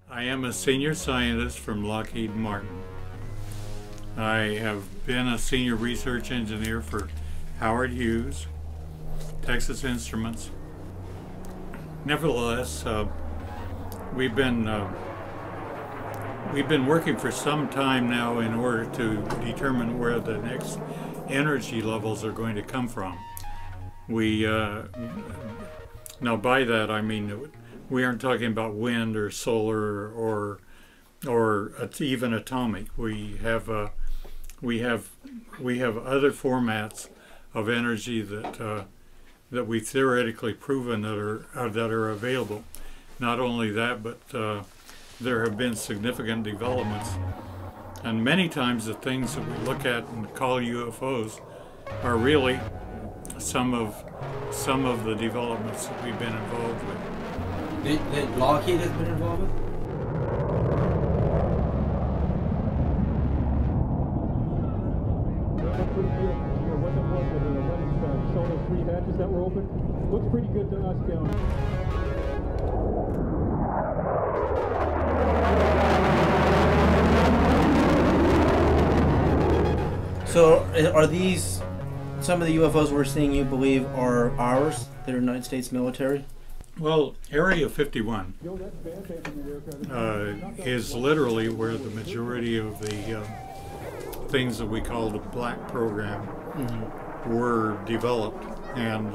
I am a senior scientist from Lockheed Martin. I have been a senior research engineer for Howard Hughes, Texas Instruments. Nevertheless, we've been working for some time now in order to determine where the next energy levels are going to come from. Now by that I mean we aren't talking about wind or solar or even atomic. We have other formats of energy that we've theoretically proven that are available. Not only that, but there have been significant developments, and many times the things that we look at and call UFOs are really some of the developments that we've been involved with. That Lockheed has been involved with? Three hatches that were open. Looks pretty good to us down. So are these some of the UFOs we're seeing you believe are ours, that are United States military? Well, Area 51 is literally where the majority of the things that we call the Black Program were developed, and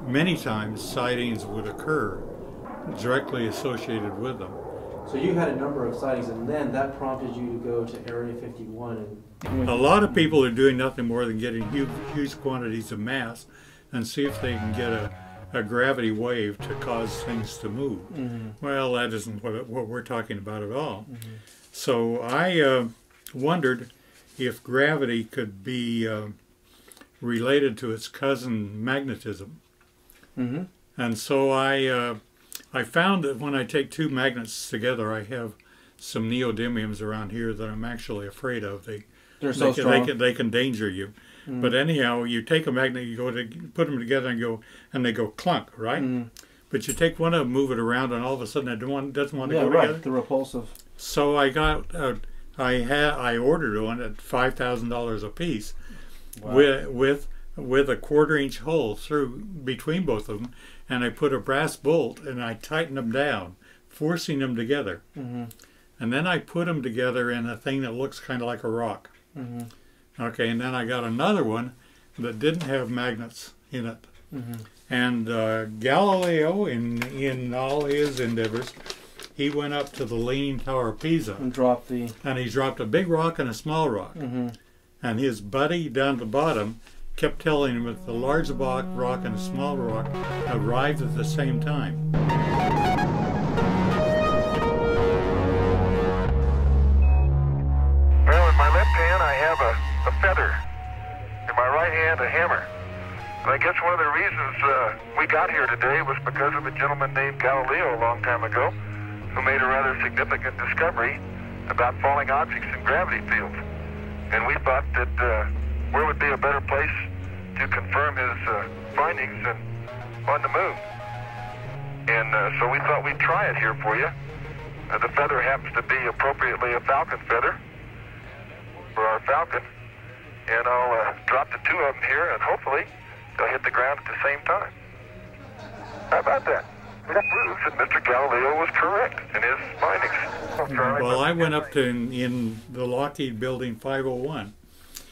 many times sightings would occur directly associated with them. So you had a number of sightings, and then that prompted you to go to Area 51. A lot of people are doing nothing more than getting huge quantities of mass and see if they can get a gravity wave to cause things to move. Well, that isn't what we're talking about at all. So I wondered if gravity could be related to its cousin magnetism. And so I found that when I take two magnets together, I have some neodymiums around here that I'm actually afraid of. They're so strong. They can danger you. But anyhow, you take a magnet, you go to put them together and they go clunk, right? But you take one of them, move it around, and all of a sudden it doesn't want to go together. The repulsive. So I got I ordered one at $5,000 a piece. Wow. with a 1/4-inch hole through between both of them, and I put a brass bolt and I tightened them down, forcing them together. And then I put them together in a thing that looks kind of like a rock. Okay, and then I got another one that didn't have magnets in it. And Galileo, in all his endeavors, he went up to the Leaning Tower of Pisa and dropped he dropped a big rock and a small rock. And his buddy down at the bottom kept telling him that the large rock and the small rock arrived at the same time. Well, in my left hand I have a feather. In my right hand a hammer. And I guess one of the reasons we got here today was because of a gentleman named Galileo a long time ago who made a rather significant discovery about falling objects in gravity fields. And we thought that where would be a better place to confirm his findings than on the moon. And so we thought we'd try it here for you. The feather happens to be appropriately a falcon feather for our falcon. And I'll drop the two of them here, and hopefully they'll hit the ground at the same time. How about that? That proves that Mr. Galileo was correct in his findings. Well, I went up to in the Lockheed Building 501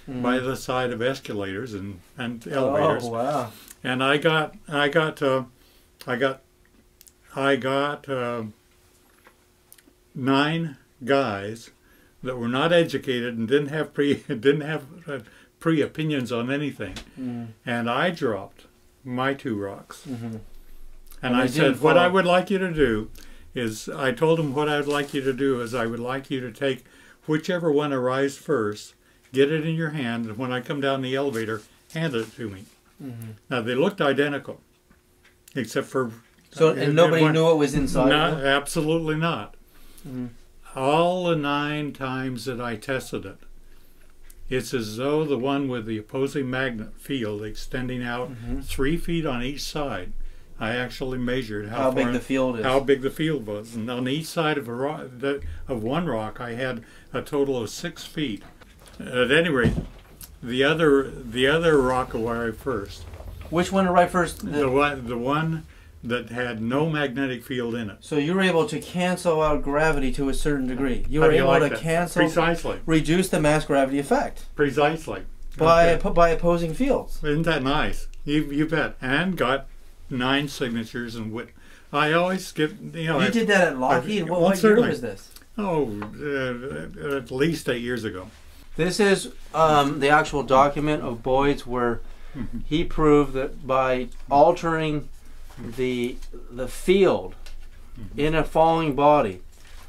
by the side of escalators and elevators. Oh, wow! And I got 9 guys that were not educated and didn't have pre-opinions on anything, and I dropped my 2 rocks. And I said, what I would like you to do is, I told them what I would like you to do is I would like you to take whichever one arrives first, get it in your hand, and when I come down the elevator, hand it to me. Now, they looked identical, except for... and nobody knew what was inside? No, absolutely not. All the 9 times that I tested it, it's as though the one with the opposing magnet field extending out 3 feet on each side I actually measured how big the field is. How big the field was, and on each side of a rock, of one rock, I had a total of 6 feet. At any rate, the other rock arrived first. Which one arrived first? The one that had no magnetic field in it. So you were able to cancel out gravity to a certain degree. You were able to cancel, precisely, reduce the mass gravity effect. Precisely. By opposing fields. Isn't that nice? You bet. And got 9 signatures and I always get, You did that at Lockheed? What year was this? Oh, at least 8 years ago. This is the actual document of Boyd's where he proved that by altering the field in a falling body,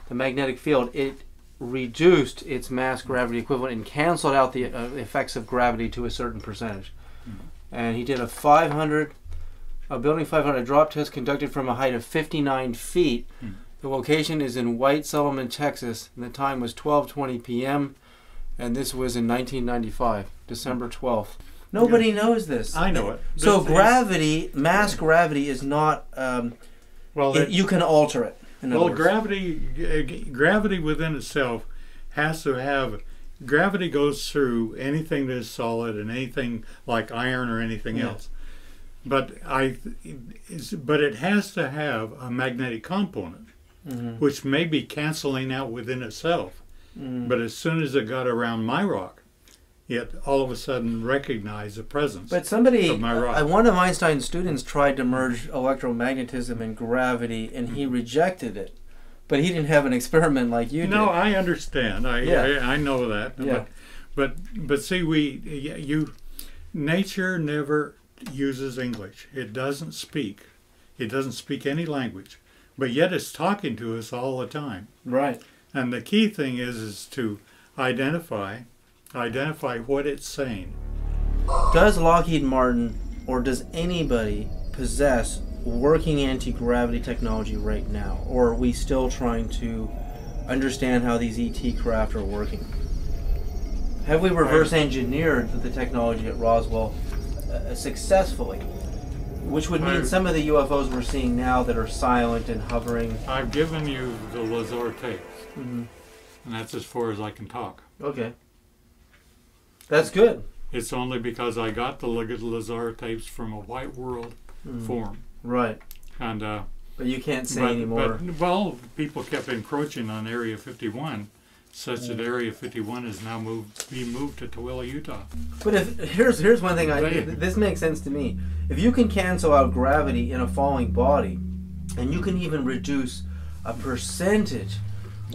the magnetic field, it reduced its mass gravity equivalent and canceled out the effects of gravity to a certain percentage. And he did a building 500 drop test conducted from a height of 59 feet. The location is in White Settlement, Texas, and the time was 12:20 p.m. and this was in 1995, December 12th. Nobody knows this. I know it. So gravity, mass gravity is not, you can alter it. Well, gravity within itself has to have, gravity goes through anything that is solid and anything like iron or anything else. But it has to have a magnetic component, which may be canceling out within itself. But as soon as it got around my rock, it all of a sudden recognized the presence of my rock. One of Einstein's students tried to merge electromagnetism and gravity, and he rejected it. But he didn't have an experiment like you did. No, I understand. I know that. Yeah. But see, nature never uses English. It doesn't speak. It doesn't speak any language. But yet it's talking to us all the time. Right. And the key thing is to identify what it's saying. Does Lockheed Martin or does anybody possess working anti-gravity technology right now? Or are we still trying to understand how these ET craft are working? Have we reverse engineered the technology at Roswell successfully? Which would mean some of the UFOs we're seeing now that are silent and hovering. I've given you the Lazar tapes. And that's as far as I can talk. Okay. That's good. It's only because I got the Lazar tapes from a White World forum. Right. And but you can't say anymore. Well, people kept encroaching on Area 51, such that Area 51 is now being moved to Tooele, Utah. But here's one thing this makes sense to me. If you can cancel out gravity in a falling body, and you can even reduce a percentage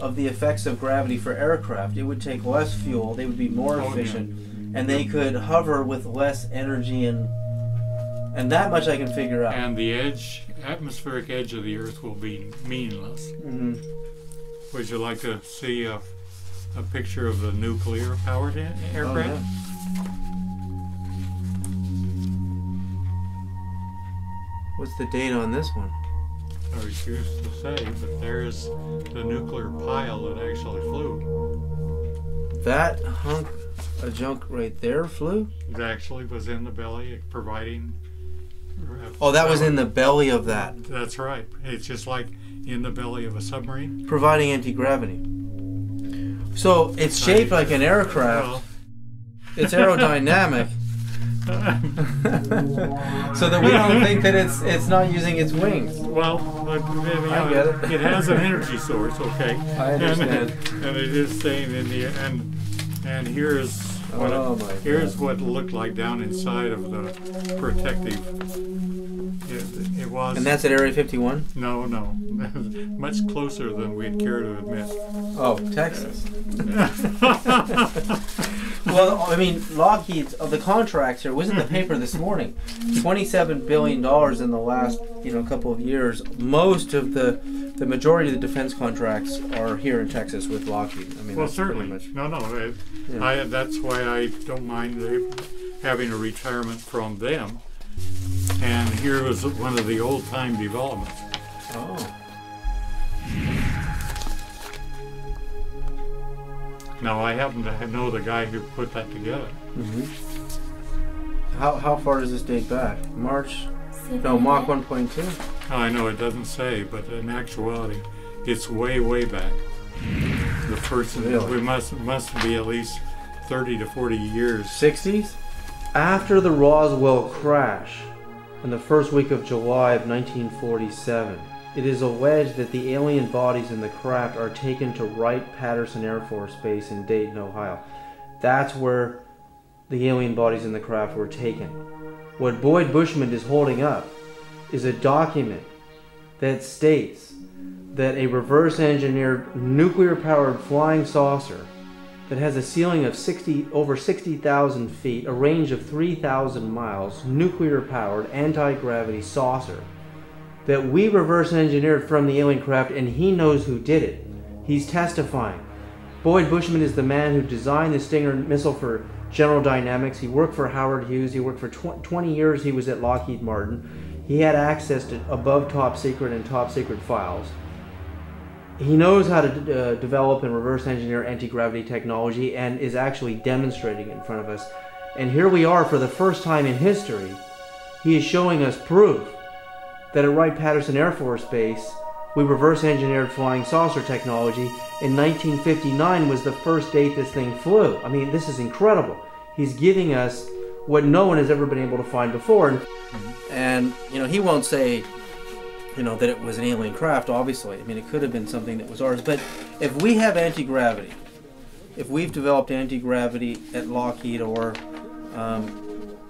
of the effects of gravity for aircraft, it would take less fuel, they would be more efficient, and they could hover with less energy, and that much I can figure out. And the atmospheric edge of the Earth will be meaningless. Would you like to see a picture of the nuclear powered aircraft? Oh, yeah. What's the date on this one? I refuse to say, but there's the nuclear pile that actually flew. That hunk of junk right there flew? It actually was in the belly, providing... Oh, that was in the belly of that. That's right. It's just like in the belly of a submarine. Providing anti-gravity. So it's shaped like an aircraft. Well, it's aerodynamic. So that we don't think that it's not using its wings. Well, I get it. It has an energy source, okay. I understand. And it is staying in the and here's what it looked like down inside of the protective. It was. And that's at Area 51? No, much closer than we'd care to admit. Oh, Texas. Well, I mean, Lockheed's the contracts here was in the paper this morning. $27 billion in the last couple of years. Most of the majority of the defense contracts are here in Texas with Lockheed. I mean, well, certainly. No. That's why I don't mind having a retirement from them. And here was one of the old-time developments. Oh. Now, I happen to know the guy who put that together. How far does this date back? March No, Mach 1.2. I know it doesn't say, but in actuality, it's way back. The first, Really? we must be at least 30 to 40 years. 60s? After the Roswell crash in the first week of July of 1947, it is alleged that the alien bodies in the craft are taken to Wright-Patterson Air Force Base in Dayton, Ohio. That's where the alien bodies in the craft were taken. What Boyd Bushman is holding up is a document that states that a reverse-engineered nuclear-powered flying saucer that has a ceiling of over 60,000 feet, a range of 3,000 miles, nuclear-powered anti-gravity saucer that we reverse-engineered from the alien craft, and he knows who did it. He's testifying. Boyd Bushman is the man who designed the Stinger missile for General Dynamics. He worked for Howard Hughes. He worked for 20 years. He was at Lockheed Martin. He had access to above top secret and top secret files. He knows how to develop and reverse engineer anti-gravity technology and is actually demonstrating it in front of us. And here we are for the first time in history. He is showing us proof that at Wright-Patterson Air Force Base, we reverse engineered flying saucer technology. In 1959 was the first date this thing flew. I mean, this is incredible. He's giving us what no one has ever been able to find before. And you know, he won't say, you know, that it was an alien craft, obviously. I mean, it could have been something that was ours. But if we have anti-gravity, if we've developed anti-gravity at Lockheed or,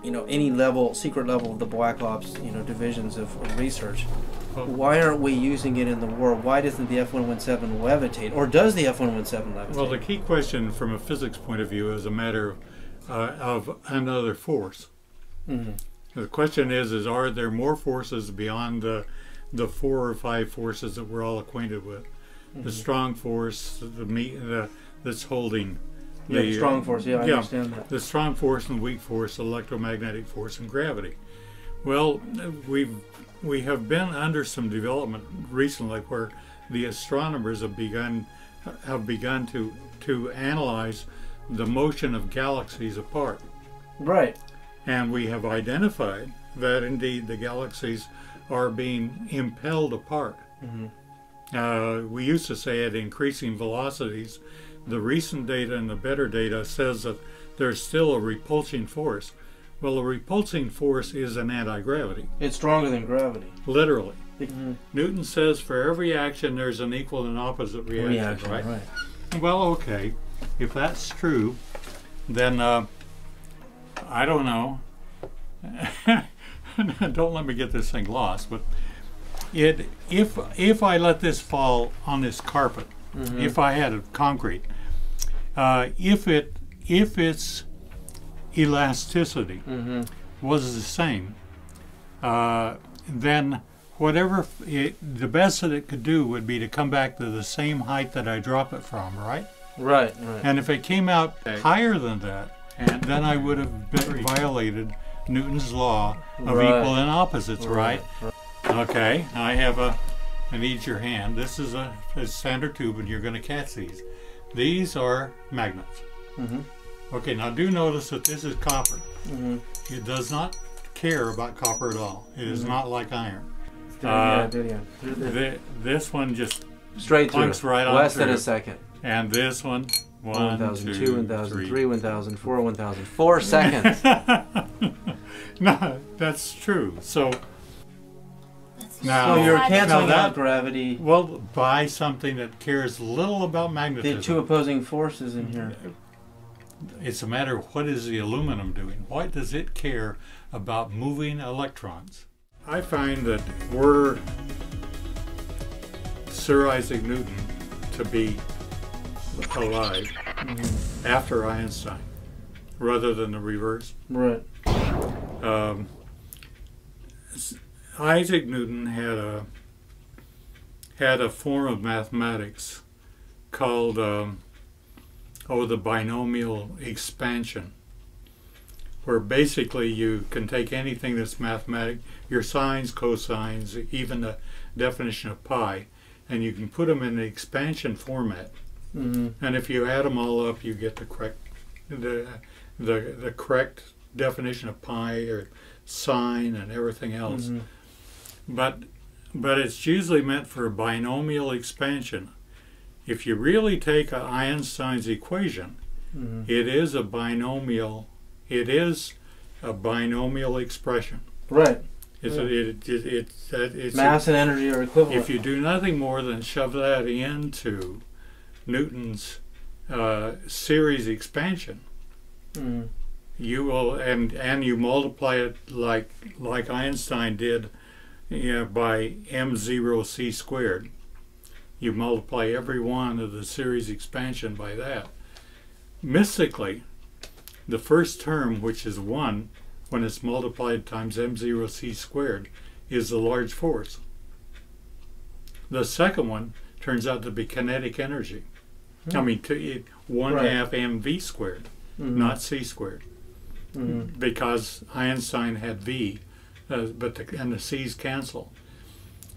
you know, any level, secret level of the Black Ops, you know, divisions of research, why aren't we using it in the war? Why doesn't the F-117 levitate? Or does the F-117 levitate? Well, the key question from a physics point of view is a matter of another force. Mm-hmm. The question is are there more forces beyond the 4 or 5 forces that we're all acquainted with? Mm-hmm. The strong force, that's holding the strong force. Yeah, I understand that. The strong force and weak force, electromagnetic force, and gravity. Well, we have been under some development recently where the astronomers have begun to analyze the motion of galaxies apart. Right. And we have identified that indeed the galaxies are being impelled apart. Mm-hmm. We used to say at increasing velocities. The recent data and the better data says that there's still a repulsing force. Well, a repulsing force is an anti-gravity. It's stronger than gravity. Literally. Mm-hmm. Newton says for every action there's an equal and opposite reaction, right? Well, okay. If that's true, then I don't know. Don't let me get this thing lost, but if I let this fall on this carpet, mm-hmm. if I had a concrete, if its elasticity mm-hmm. was the same, then the best that it could do would be to come back to the same height that I drop it from, right? Right. And if it came out higher than that, then I would have violated Newton's law of equal and opposites, right? Okay, I need your hand. This is a standard tube, and you're going to catch these. These are magnets. Mm-hmm. Okay, now do notice that this is copper. Mm-hmm. It does not care about copper at all. It is not like iron. This one just straight through, right on less through. than a second. And this one, 1,002, 1,003, 1,004, 1,004 seconds. No, that's true. So now, so you're canceling out gravity. Well, by something that cares little about magnetism. The two opposing forces in here. It's a matter of what is the aluminum doing. Why does it care about moving electrons? I find that were Sir Isaac Newton to be alive after Einstein, rather than the reverse. Right. Isaac Newton had a form of mathematics called the binomial expansion, where basically you can take anything that's mathematic, your sines, cosines, even the definition of pi, and you can put them in the expansion format. Mm-hmm. And if you add them all up, you get the correct definition of pi, or sine and everything else. But it's usually meant for binomial expansion. If you really take Einstein's equation, it is a binomial. It is a binomial expression. Right. It's mass and energy are equivalent. If you do nothing more than shove that into Newton's series expansion, you will, and you multiply it like Einstein did, by m0 c². You multiply every one of the series expansion by that. Mystically, the first term, which is 1, when it's multiplied times m0 c², is the large force. The second one turns out to be kinetic energy. I mean, 1/2 mv², not c², because Einstein had v, but and the c's cancel.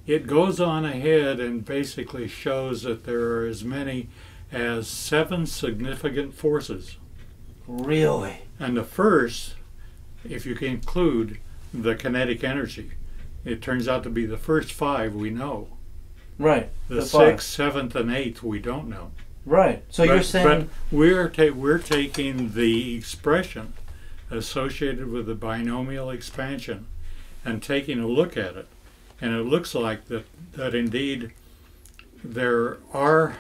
It goes on ahead and basically shows that there are as many as 7 significant forces. Really? And the first, if you can include the kinetic energy, it turns out to be the first 5 we know. Right. The 6th, 7th, and 8th we don't know. Right. So you're saying... But we're taking the expression associated with the binomial expansion and taking a look at it. And it looks like that indeed there are...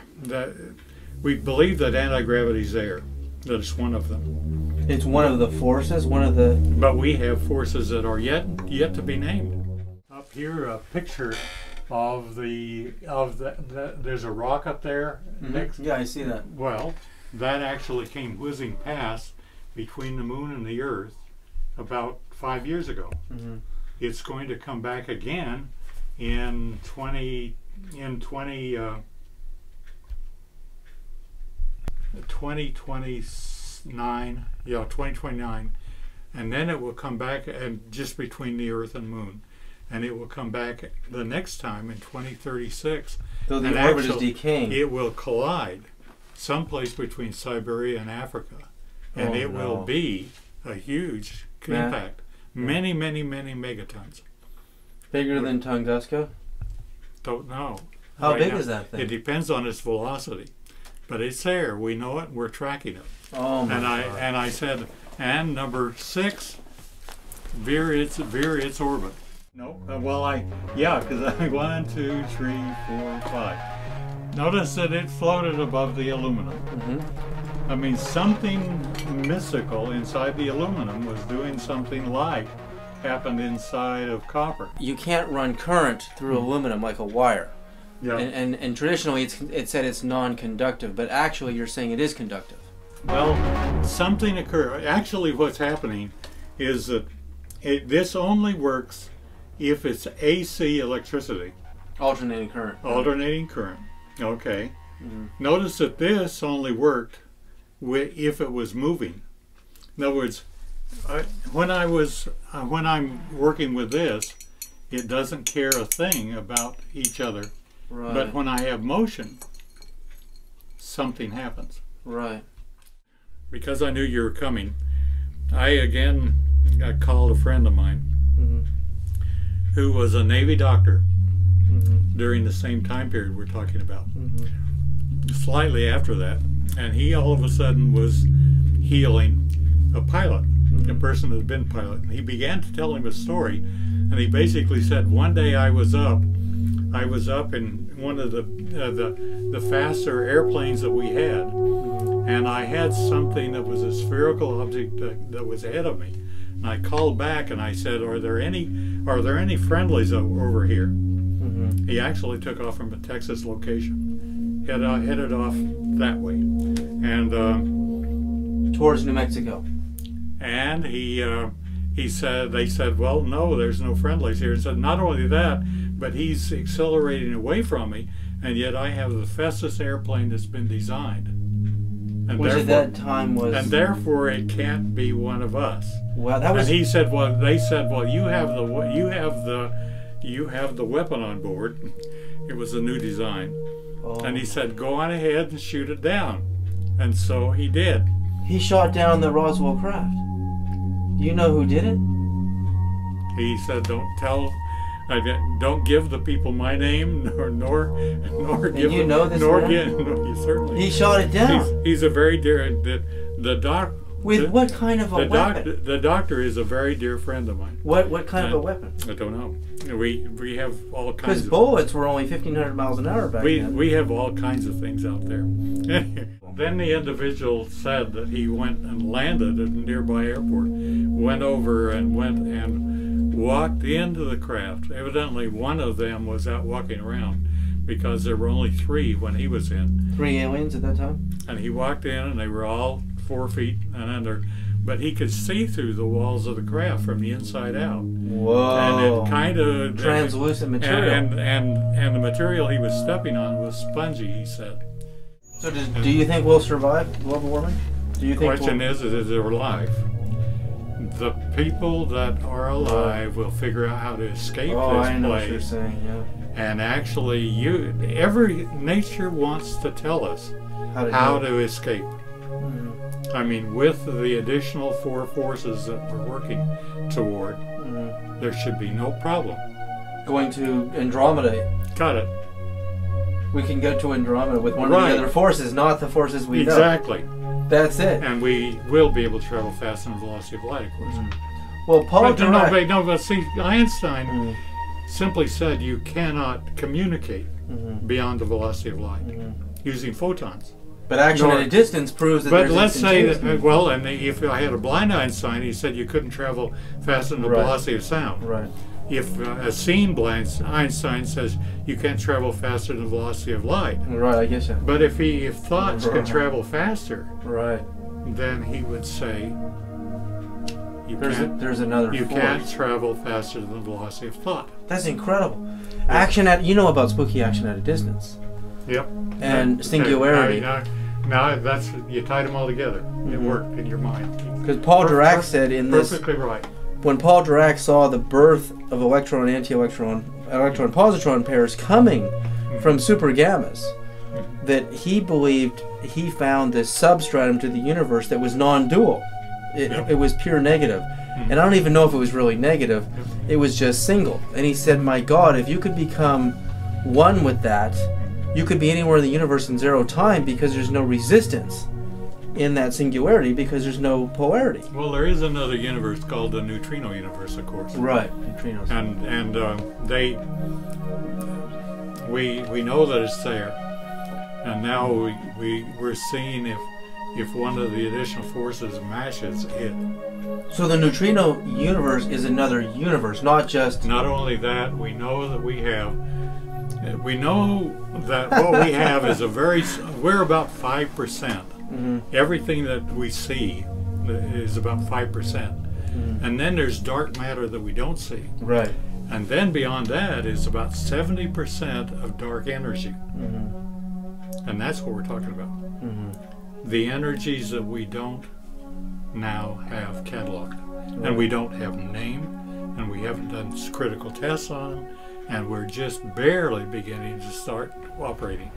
we believe that anti-gravity is there. That it's one of them. It's one of the forces, one of the... But we have forces that are yet to be named. Up here, a picture of there's a rock up there. Next. Yeah, I see that. Well, that actually came whizzing past between the moon and the Earth about 5 years ago. It's going to come back again in 2029, yeah, 2029, and then it will come back and just between the Earth and Moon, and it will come back the next time in 2036. Though the orbit is decaying. It will collide someplace between Siberia and Africa, and it will be a huge impact. Many, many, many megatons. Bigger than Tunguska? Don't know. How big is that thing? It depends on its velocity. But it's there. We know it. We're tracking it. Oh my God. And I said, and number 6, veer its orbit. No. Because I 1, 2, 3, 4, 5. Notice that it floated above the aluminum. I mean, something mystical inside the aluminum was doing something like happened inside of copper. You can't run current through aluminum like a wire. Yeah. And traditionally it's said it's non-conductive, but actually you're saying it is conductive. Well, something occurred. Actually, what's happening is that this only works if it's AC electricity. Alternating current. Alternating current. Okay. Notice that this only worked if it was moving. In other words, when I'm working with this, it doesn't care a thing about each other. Right. But when I have motion, something happens. Right. Because I knew you were coming, I called a friend of mine who was a Navy doctor during the same time period we're talking about. Slightly after that, and he all of a sudden was healing a pilot, a person that had been a pilot. And he began to tell him a story, and he basically said, one day I was up in one of the faster airplanes that we had, and I had something that was a spherical object that was ahead of me. And I called back and I said, "Are there any friendlies over here?" He actually took off from a Texas location, headed off that way, and towards New Mexico. And he said, they said, "Well, no, there's no friendlies here." He said, "Not only that, but he's accelerating away from me, and yet I have the fastest airplane that's been designed." And which at that time was... And therefore it can't be one of us. Well, that was... And he said, well, they said, well, you have the weapon on board. It was a new design. Oh. And he said, go on ahead and shoot it down. And so he did. He shot down the Roswell craft. Do you know who did it? He said, don't give the people my name, nor give you them, know this nor man? give. No, you certainly. He shot it down. He's a very dear. What kind of a weapon? The doctor is a very dear friend of mine. What kind of a weapon? I don't know. We have all kinds. Because bullets were only 1,500 miles an hour back then. We have all kinds of things out there. Then the individual said that he went and landed at a nearby airport, went over and walked into the craft. Evidently, one of them was out walking around because there were only 3 when he was in. 3 aliens at that time? And he walked in, and they were all 4 feet and under. But he could see through the walls of the craft from the inside out. Whoa. And it kind of... translucent material. And the material he was stepping on was spongy, he said. So do you think we'll survive global warming? Do you The think question is they're alive. The people that are alive will figure out how to escape this I know place. what you're saying, yeah. And actually, every nature wants to tell us how to escape. I mean, with the additional 4 forces that we're working toward, there should be no problem. Going to Andromeda. Got it. We can go to Andromeda with one of the other forces, not the forces we know. Exactly. That's it. And we will be able to travel faster than the velocity of light, of course. Well, Paul Dirac... but see, Einstein simply said you cannot communicate beyond the velocity of light using photons. But action at a distance proves that But there's let's say that, instantaneous and if I had a blind Einstein, he said you couldn't travel faster than the velocity of sound. Right. If a seen blind Einstein says you can't travel faster than the velocity of light. Right, I guess so. But if thoughts can travel faster, then he would say there's another you force. can't travel faster than the velocity of thought. That's incredible. Action at about spooky action at a distance. Yep. And singularity. Now that's you tied them all together. It worked in your mind. Because Paul Dirac said in this, perfectly right. When Paul Dirac saw the birth of electron, anti-electron, electron-positron pairs coming from super gammas, that he believed he found this substratum to the universe that was non-dual. It was pure negative. And I don't even know if it was really negative. It was just single. And he said, my God, if you could become one with that, you could be anywhere in the universe in 0 time because there's no resistance in that singularity because there's no polarity. Well, there is another universe called the neutrino universe, of course. Right, neutrinos. And we know that it's there, and now we're seeing if one of the additional forces matches it. So the neutrino universe is another universe, not just... Not only that, we know that we know that what we have is we're about 5%. Everything that we see is about 5%. And then there's dark matter that we don't see. Right. And then beyond that is about 70% of dark energy. And that's what we're talking about. The energies that we don't now have cataloged. And we don't have name, and we haven't done critical tests on them, and we're just barely beginning to start operating.